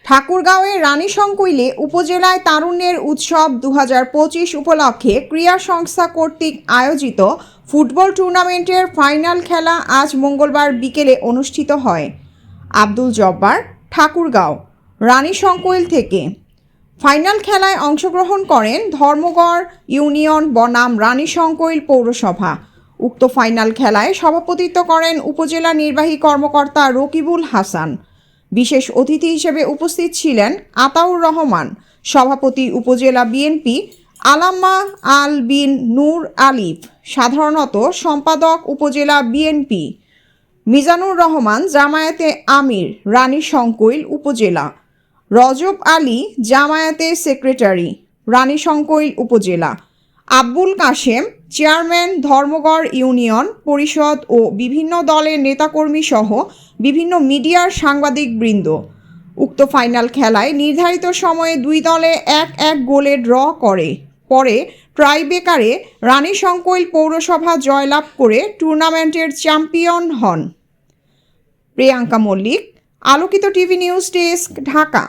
ঠাকুরগাঁওয়ের রানীশংকৈলে উপজেলায় তারুণ্যের উৎসব 2025 উপলক্ষে ক্রীড়া সংস্থা কর্তৃক আয়োজিত ফুটবল টুর্নামেন্টের ফাইনাল খেলা আজ মঙ্গলবার বিকেলে অনুষ্ঠিত হয়। আব্দুল জব্বার, ঠাকুরগাঁও, রানীশংকৈল থেকে। ফাইনাল খেলায় অংশগ্রহণ করেন ধর্মগড় ইউনিয়ন বনাম রানীশংকৈল পৌরসভা। উক্ত ফাইনাল খেলায় সভাপতিত্ব করেন উপজেলা নির্বাহী কর্মকর্তা রকিবুল হাসান। বিশেষ অতিথি হিসেবে উপস্থিত ছিলেন আতাউর রহমান, সভাপতি উপজেলা বিএনপি, আলাম্মা আল বিন নূর আলিফ, সাধারণত সম্পাদক উপজেলা বিএনপি, মিজানুর রহমান জামায়াতে আমির রানীশংকৈল উপজেলা, রজব আলী জামায়াতে সেক্রেটারি রানীশংকৈল উপজেলা, আব্বুল কাশেম চেয়ারম্যান ধর্মগড় ইউনিয়ন পরিষদ ও বিভিন্ন দলের নেতাকর্মী সহ বিভিন্ন মিডিয়ার সাংবাদিকবৃন্দ। উক্ত ফাইনাল খেলায় নির্ধারিত সময়ে দুই দলে 1-1 গোলে ড্র করে পরে ট্রাইবেকারে রানীশংকৈল পৌরসভা জয়লাভ করে টুর্নামেন্টের চ্যাম্পিয়ন হন। প্রিয়াঙ্কা মল্লিক, আলোকিত টিভি নিউজ ডেস্ক, ঢাকা।